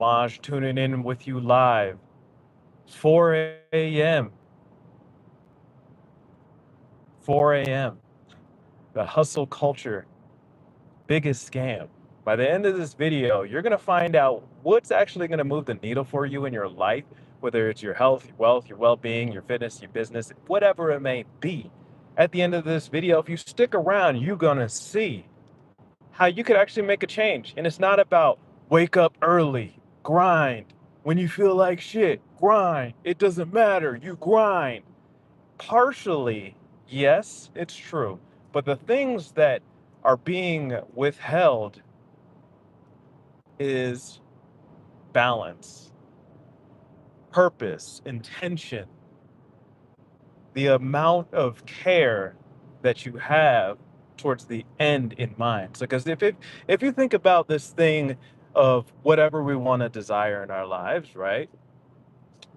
Maj tuning in with you live. 4 a.m. 4 a.m. The hustle culture, biggest scam. By the end of this video, you're going to find out what's actually going to move the needle for you in your life, whether it's your health, your wealth, your well being, your fitness, your business, whatever it may be. At the end of this video, if you stick around, you're going to see how you could actually make a change. And it's not about wake up early, grind. When you feel like shit, grind. It doesn't matter. You grind. Partially, yes, it's true. But the things that are being withheld is balance, purpose, intention, the amount of care that you have towards the end in mind. So, because if you think about this thing of whatever we want to desire in our lives, right?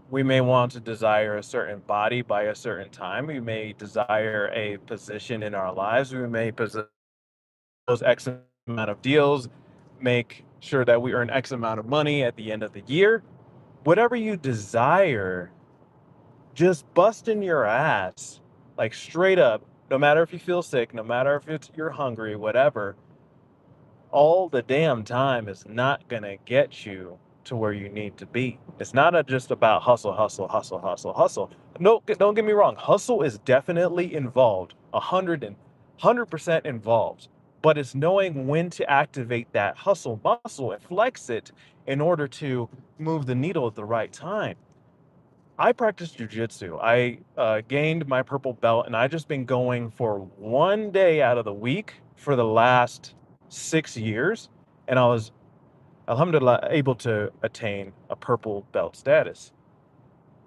We may want to desire a certain body by a certain time. We may desire a position in our lives. We may possess those X amount of deals, make sure that we earn X amount of money at the end of the year. Whatever you desire, just busting your ass, like straight up, no matter if you feel sick, no matter if you're hungry, whatever, all the damn time is not gonna get you to where you need to be. It's not just about hustle, hustle, hustle, hustle, hustle. No, don't get me wrong. Hustle is definitely involved, 100% involved. But it's knowing when to activate that hustle muscle and flex it in order to move the needle at the right time. I practice jujitsu. I gained my purple belt, and I just been going for 1 day out of the week for the last 6 years, and I was, alhamdulillah, able to attain a purple belt status.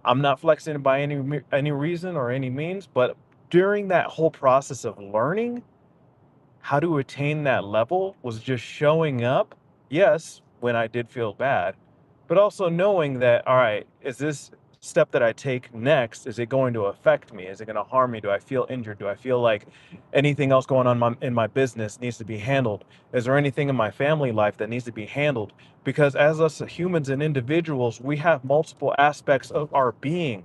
I'm not flexing by any reason or any means, but during that whole process of learning how to attain that level was just showing up. Yes, when I did feel bad, but also knowing that, all right, is this step that I take next, is it going to affect me? Is it going to harm me? Do I feel injured? Do I feel like anything else going on in my business needs to be handled? Is there anything in my family life that needs to be handled? Because as us humans and individuals, we have multiple aspects of our being,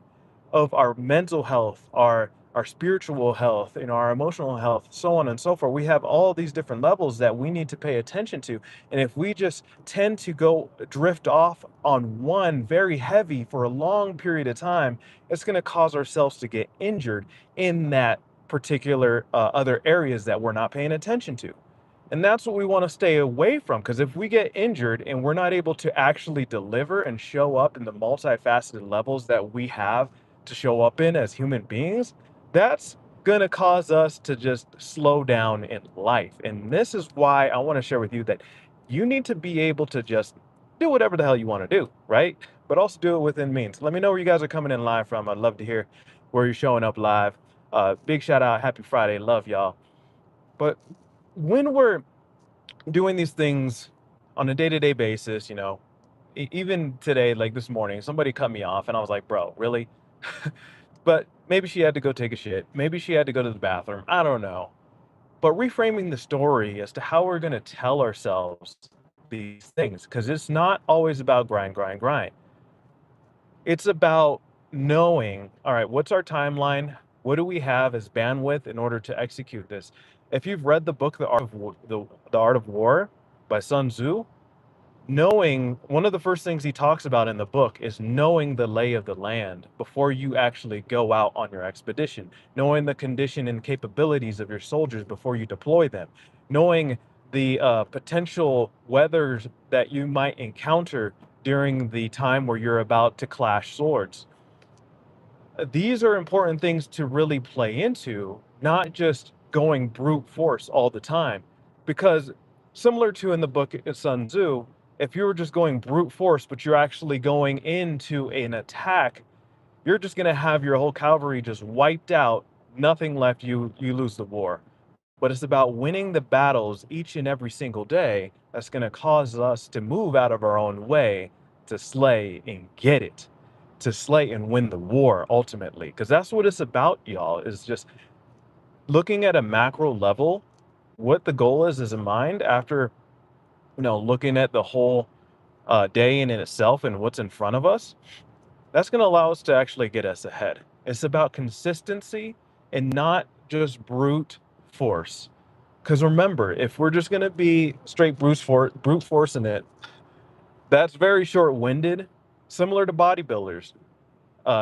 of our mental health, our spiritual health, our emotional health, so on and so forth. We have all these different levels that we need to pay attention to. And if we just tend to go drift off on one very heavy for a long period of time, it's going to cause ourselves to get injured in that particular other areas that we're not paying attention to. And that's what we want to stay away from. Because if we get injured and we're not able to actually deliver and show up in the multifaceted levels that we have to show up in as human beings, that's going to cause us to just slow down in life. And this is why I want to share with you that you need to be able to just do whatever the hell you want to do, right? But also do it within means. Let me know where you guys are coming in live from. I'd love to hear where you're showing up live. Big shout out. Happy Friday. Love y'all. But when we're doing these things on a day-to-day basis, even today, like this morning, somebody cut me off and I was like, bro, really? But maybe she had to go take a shit. Maybe she had to go to the bathroom. I don't know. But reframing the story as to how we're going to tell ourselves these things, because it's not always about grind, grind, grind. It's about knowing, all right, what's our timeline? What do we have as bandwidth in order to execute this? If you've read the book, The Art of War by Sun Tzu, knowing one of the first things he talks about in the book is knowing the lay of the land before you actually go out on your expedition, knowing the condition and capabilities of your soldiers before you deploy them, knowing the potential weathers that you might encounter during the time where you're about to clash swords. These are important things to really play into, not just going brute force all the time. Because similar to in the book Sun Tzu, if you were just going brute force, but you're actually going into an attack, you're just going to have your whole cavalry just wiped out, nothing left, you lose the war. But it's about winning the battles each and every single day that's going to cause us to move out of our own way to slay and get it, to slay and win the war ultimately. Because that's what it's about, y'all, is just looking at a macro level, what the goal is in mind after, looking at the whole day in itself and what's in front of us, that's going to allow us to actually get us ahead. It's about consistency and not just brute force. Because remember, if we're just going to be straight brute forcing it, that's very short winded, similar to bodybuilders,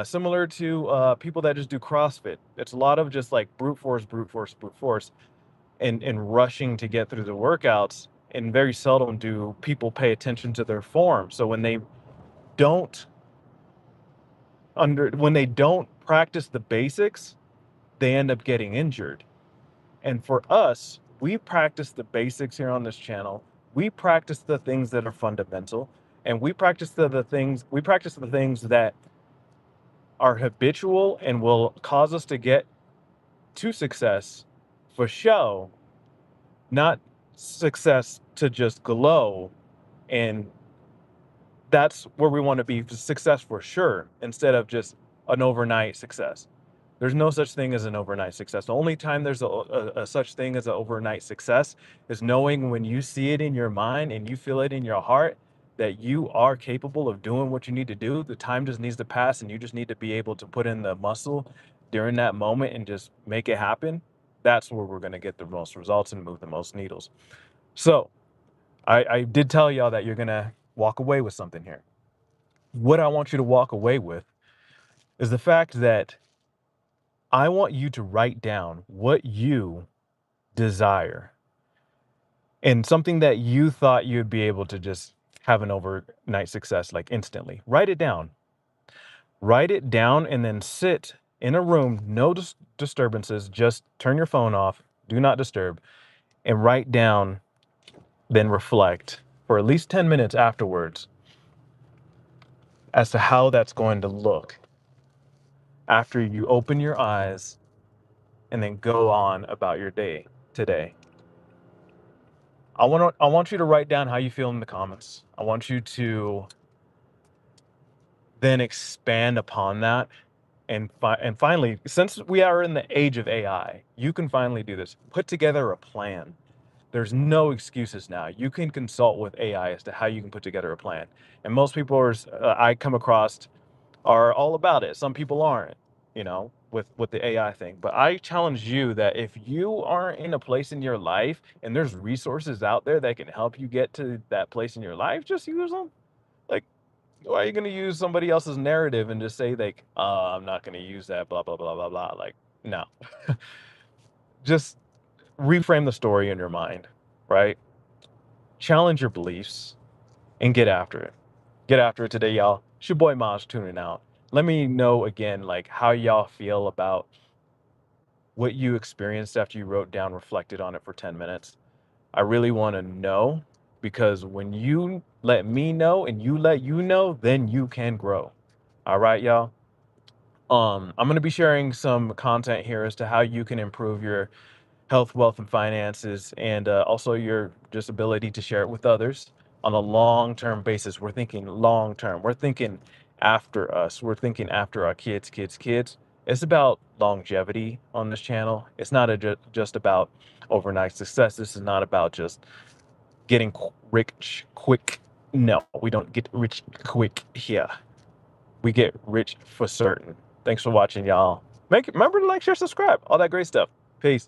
similar to people that just do CrossFit. It's a lot of just like brute force, brute force, brute force, and rushing to get through the workouts. And very seldom do people pay attention to their form. So don't when they don't practice the basics, they end up getting injured. And for us, we practice the basics here on this channel. We practice the things that are fundamental, and we practice the things that are habitual and will cause us to get to success for show, not success to just glow. And that's where we want to be, success for sure, instead of just an overnight success. There's no such thing as an overnight success. The only time there's a such thing as an overnight success is knowing when you see it in your mind and you feel it in your heart that you are capable of doing what you need to do. The time just needs to pass and you just need to be able to put in the muscle during that moment and just make it happen. That's where we're going to get the most results and move the most needles. So I did tell y'all that you're going to walk away with something here. What I want you to walk away with is the fact that I want you to write down what you desire and something that you thought you'd be able to just have an overnight success like instantly. Write it down. Write it down and then sit in a room, no disturbances, just turn your phone off, do not disturb, and write down, then reflect for at least 10 minutes afterwards as to how that's going to look after you open your eyes and then go on about your day today. I want you to write down how you feel in the comments. I want you to then expand upon that and finally, since we are in the age of AI, you can finally do this. Put together a plan. There's no excuses now. You can consult with AI as to how you can put together a plan. And most people I come across are all about it. Some people aren't, with the AI thing. But I challenge you that if you aren't in a place in your life and there's resources out there that can help you get to that place in your life, just use them. Like, why are you going to use somebody else's narrative and just say like, I'm not going to use that, blah, blah, blah, blah, blah. Like, no. Just reframe the story in your mind, right? Challenge your beliefs and get after it. Get after it today, y'all. It's your boy Maj tuning out. Let me know again, like how y'all feel about what you experienced after you wrote down, reflected on it for 10 minutes. I really want to know because when you let me know and you know, then you can grow. All right, y'all. I'm going to be sharing some content here as to how you can improve your health, wealth, and finances, and also your just ability to share it with others on a long-term basis. We're thinking long-term. We're thinking after us. We're thinking after our kids, kids, kids. It's about longevity on this channel. It's not just about overnight success. This is not about just getting rich quick. No, we don't get rich quick here. We get rich for certain. Thanks for watching, y'all. Remember to like, share, subscribe, all that great stuff. Peace.